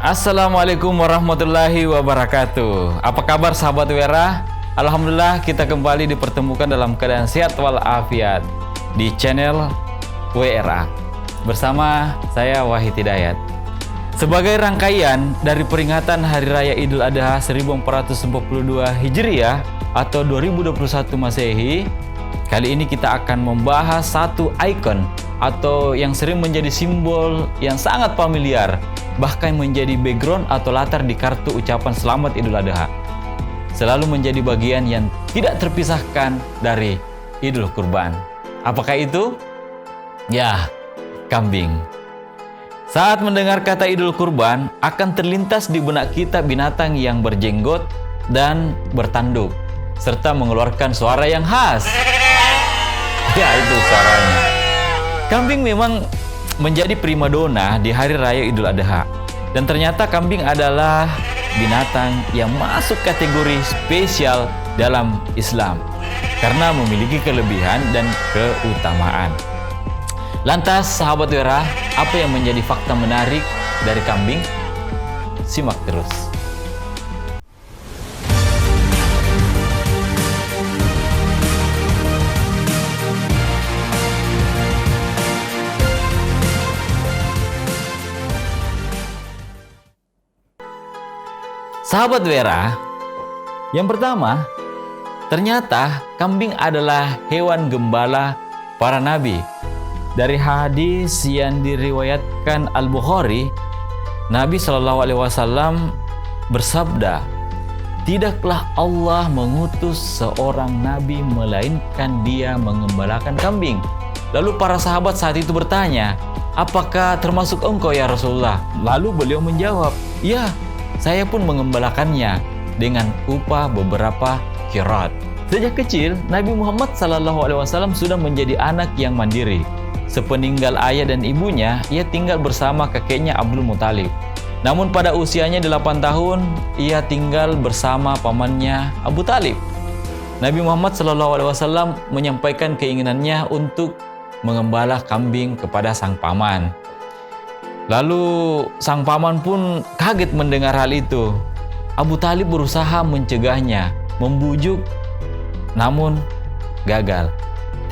Assalamualaikum warahmatullahi wabarakatuh. Apa kabar sahabat Wera? Alhamdulillah kita kembali dipertemukan dalam keadaan sehat walafiat di channel WRA bersama saya Wahid Hidayat. Sebagai rangkaian dari peringatan Hari Raya Idul Adha 1442 Hijriah atau 2021 Masehi, kali ini kita akan membahas satu ikon atau yang sering menjadi simbol yang sangat familiar, bahkan menjadi background atau latar di kartu ucapan Selamat Idul Adha. Selalu menjadi bagian yang tidak terpisahkan dari Idul Kurban. Apakah itu? Ya, kambing. Saat mendengar kata Idul Kurban, akan terlintas di benak kita binatang yang berjenggot dan bertanduk, serta mengeluarkan suara yang khas. Ya, itu suaranya. Kambing memang menjadi primadona di Hari Raya Idul Adha. Dan ternyata kambing adalah binatang yang masuk kategori spesial dalam Islam karena memiliki kelebihan dan keutamaan. Lantas sahabat Wera, apa yang menjadi fakta menarik dari kambing? Simak terus. Sahabat Wera, yang pertama, ternyata kambing adalah hewan gembala para nabi. Dari hadis yang diriwayatkan Al-Bukhari, Nabi SAW bersabda, "Tidaklah Allah mengutus seorang nabi melainkan dia mengembalakan kambing." Lalu para sahabat saat itu bertanya, "Apakah termasuk engkau ya Rasulullah?" Lalu beliau menjawab, "Ya, saya pun mengembalakannya dengan upah beberapa qirat." Sejak kecil, Nabi Muhammad SAW sudah menjadi anak yang mandiri. Sepeninggal ayah dan ibunya, ia tinggal bersama kakeknya Abdul Muthalib. Namun pada usianya 8 tahun, ia tinggal bersama pamannya Abu Talib. Nabi Muhammad SAW menyampaikan keinginannya untuk mengembala kambing kepada sang paman. Lalu sang paman pun kaget mendengar hal itu. Abu Talib berusaha mencegahnya, membujuk, namun gagal.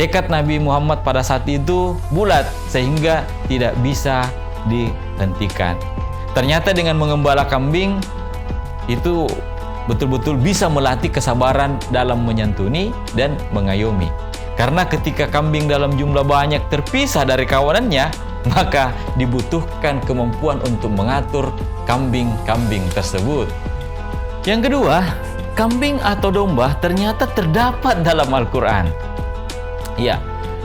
Tekad Nabi Muhammad pada saat itu bulat sehingga tidak bisa dihentikan. Ternyata dengan mengembala kambing itu betul-betul bisa melatih kesabaran dalam menyantuni dan mengayomi. Karena ketika kambing dalam jumlah banyak terpisah dari kawanannya, maka dibutuhkan kemampuan untuk mengatur kambing-kambing tersebut. Yang kedua, kambing atau domba ternyata terdapat dalam Al-Quran. Ya,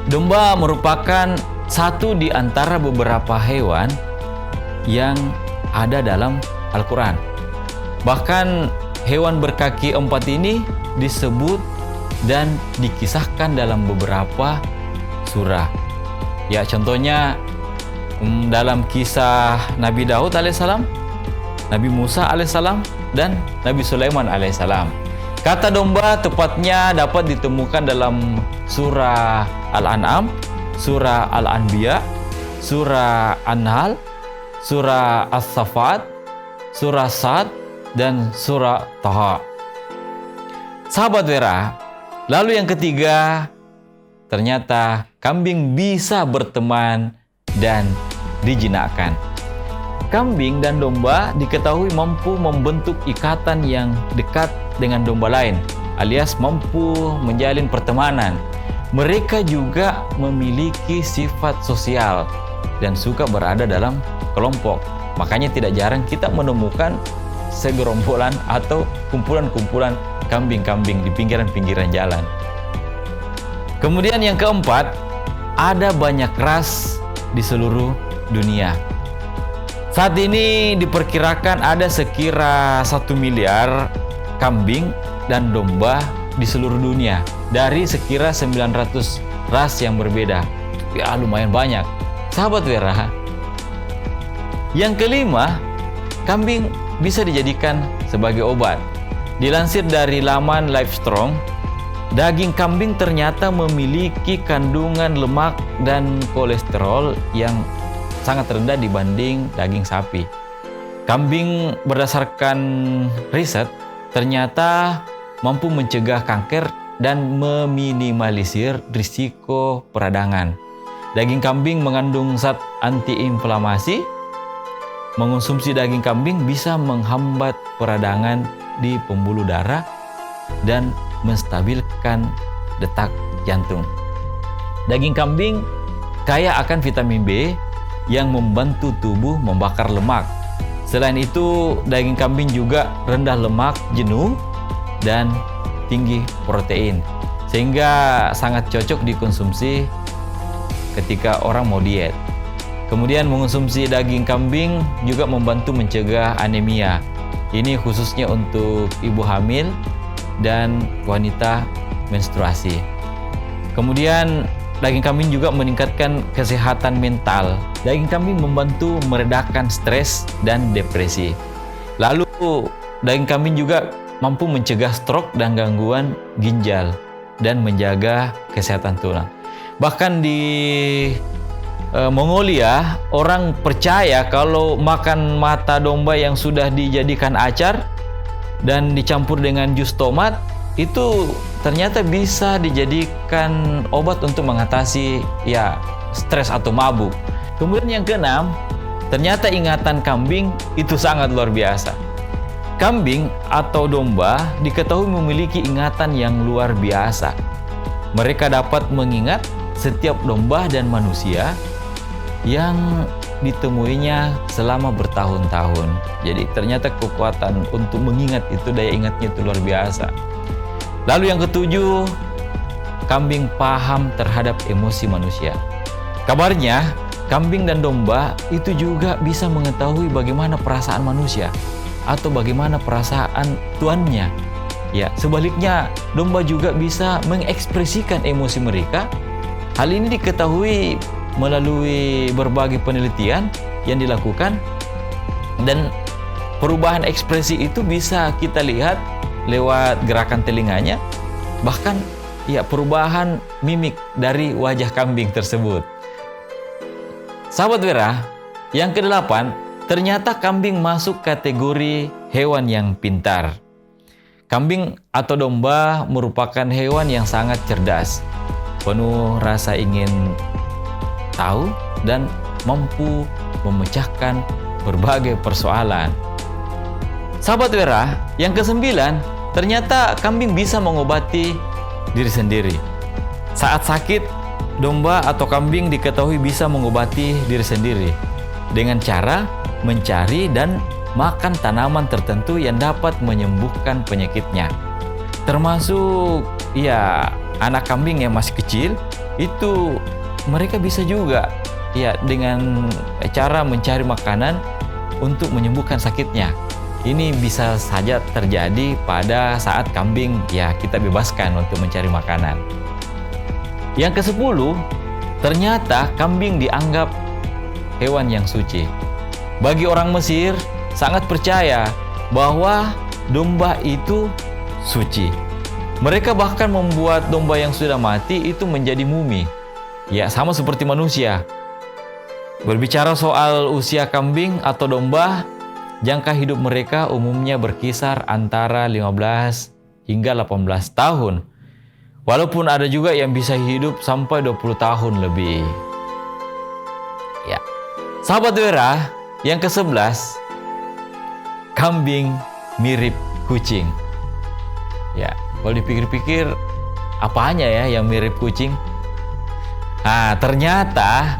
domba merupakan satu di antara beberapa hewan yang ada dalam Al-Quran. Bahkan hewan berkaki 4 ini disebut dan dikisahkan dalam beberapa surah. Ya, contohnya dalam kisah Nabi Daud alaihissalam, Nabi Musa alaihissalam, dan Nabi Sulaiman alaihissalam. Kata domba tepatnya dapat ditemukan dalam surah Al-An'am, surah Al-Anbiya, surah An-Nahl, surah As-Saffat, surah Sad, dan surah Taha. Sahabat Wera, lalu yang ketiga, ternyata kambing bisa berteman dan dijinakkan. Kambing dan domba diketahui mampu membentuk ikatan yang dekat dengan domba lain, alias mampu menjalin pertemanan. Mereka juga memiliki sifat sosial dan suka berada dalam kelompok. Makanya tidak jarang kita menemukan segerombolan atau kumpulan-kumpulan kambing-kambing di pinggiran-pinggiran jalan. Kemudian yang keempat, ada banyak ras di seluruh dunia. Saat ini diperkirakan ada sekira 1 miliar kambing dan domba di seluruh dunia dari sekira 900 ras yang berbeda. Ya, lumayan banyak. Sahabat Wera, yang kelima, kambing bisa dijadikan sebagai obat. Dilansir dari laman Livestrong, daging kambing ternyata memiliki kandungan lemak dan kolesterol yang sangat rendah dibanding daging sapi. Kambing berdasarkan riset ternyata mampu mencegah kanker dan meminimalisir risiko peradangan. Daging kambing mengandung zat antiinflamasi. Mengonsumsi daging kambing bisa menghambat peradangan di pembuluh darah dan menstabilkan detak jantung. Daging kambing kaya akan vitamin B yang membantu tubuh membakar lemak. Selain itu, daging kambing juga rendah lemak jenuh dan tinggi protein, sehingga sangat cocok dikonsumsi ketika orang mau diet. Kemudian mengonsumsi daging kambing juga membantu mencegah anemia. Ini khususnya untuk ibu hamil dan wanita menstruasi. Kemudian daging kambing juga meningkatkan kesehatan mental. Daging kambing membantu meredakan stres dan depresi. Lalu, daging kambing juga mampu mencegah stroke dan gangguan ginjal dan menjaga kesehatan tulang. Bahkan di Mongolia, orang percaya kalau makan mata domba yang sudah dijadikan acar dan dicampur dengan jus tomat, itu ternyata bisa dijadikan obat untuk mengatasi stres atau mabuk. Kemudian yang keenam, ternyata ingatan kambing itu sangat luar biasa. Kambing atau domba diketahui memiliki ingatan yang luar biasa. Mereka dapat mengingat setiap domba dan manusia yang ditemuinya selama bertahun-tahun. Jadi ternyata kekuatan untuk mengingat itu, daya ingatnya itu luar biasa. Lalu yang ketujuh, kambing paham terhadap emosi manusia. Kabarnya, kambing dan domba itu juga bisa mengetahui bagaimana perasaan manusia atau bagaimana perasaan tuannya. Ya, sebaliknya, domba juga bisa mengekspresikan emosi mereka. Hal ini diketahui melalui berbagai penelitian yang dilakukan, dan perubahan ekspresi itu bisa kita lihat lewat gerakan telinganya, bahkan perubahan mimik dari wajah kambing tersebut. Sahabat Wera, yang kedelapan, ternyata kambing masuk kategori hewan yang pintar. Kambing atau domba merupakan hewan yang sangat cerdas, penuh rasa ingin tahu dan mampu memecahkan berbagai persoalan. Sahabat Wera, yang kesembilan, ternyata kambing bisa mengobati diri sendiri. Saat sakit, domba atau kambing diketahui bisa mengobati diri sendiri dengan cara mencari dan makan tanaman tertentu yang dapat menyembuhkan penyakitnya. Termasuk anak kambing yang masih kecil, itu mereka bisa juga dengan cara mencari makanan untuk menyembuhkan sakitnya. Ini bisa saja terjadi pada saat kambing kita bebaskan untuk mencari makanan. Yang ke-10, ternyata kambing dianggap hewan yang suci. Bagi orang Mesir, sangat percaya bahwa domba itu suci. Mereka bahkan membuat domba yang sudah mati itu menjadi mumi. Ya, sama seperti manusia. Berbicara soal usia kambing atau domba, jangka hidup mereka umumnya berkisar antara 15 hingga 18 tahun. Walaupun ada juga yang bisa hidup sampai 20 tahun lebih. Ya. Sahabat Wera, yang ke-11, kambing mirip kucing. Ya, kalau dipikir-pikir, apanya yang mirip kucing? Ternyata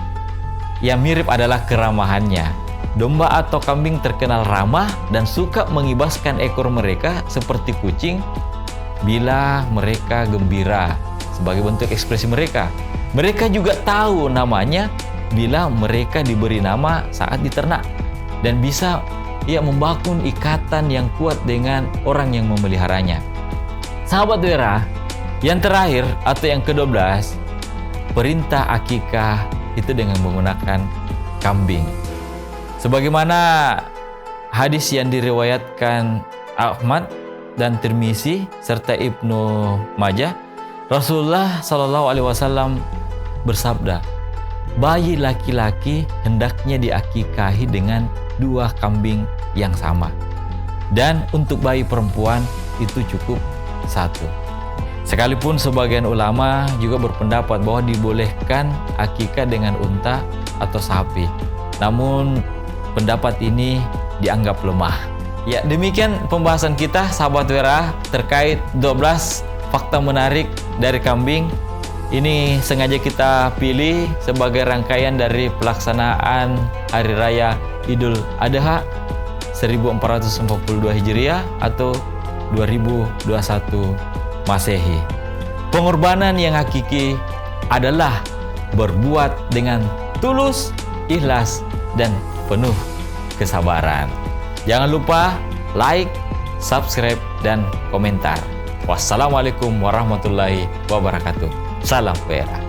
yang mirip adalah keramahannya. Domba atau kambing terkenal ramah dan suka mengibaskan ekor mereka seperti kucing bila mereka gembira sebagai bentuk ekspresi mereka. Mereka juga tahu namanya bila mereka diberi nama saat diternak dan bisa membangun ikatan yang kuat dengan orang yang memeliharanya. Sahabat Wera, yang terakhir atau yang ke-12, perintah akikah itu dengan menggunakan kambing. Sebagaimana hadis yang diriwayatkan Ahmad dan Tirmizi serta Ibnu Majah, Rasulullah SAW bersabda, bayi laki-laki hendaknya diakikahi dengan 2 kambing yang sama. Dan untuk bayi perempuan itu cukup 1. Sekalipun sebagian ulama juga berpendapat bahwa dibolehkan akikah dengan unta atau sapi. Namun pendapat ini dianggap lemah. Ya, demikian pembahasan kita sahabat Wera terkait 12 fakta menarik dari kambing. Ini sengaja kita pilih sebagai rangkaian dari pelaksanaan Hari Raya Idul Adha 1442 Hijriah atau 2021 Masehi. Pengorbanan yang hakiki adalah berbuat dengan tulus, ikhlas, dan penuh kesabaran. Jangan lupa like, subscribe, dan komentar. Wassalamualaikum warahmatullahi wabarakatuh. Salam Wera.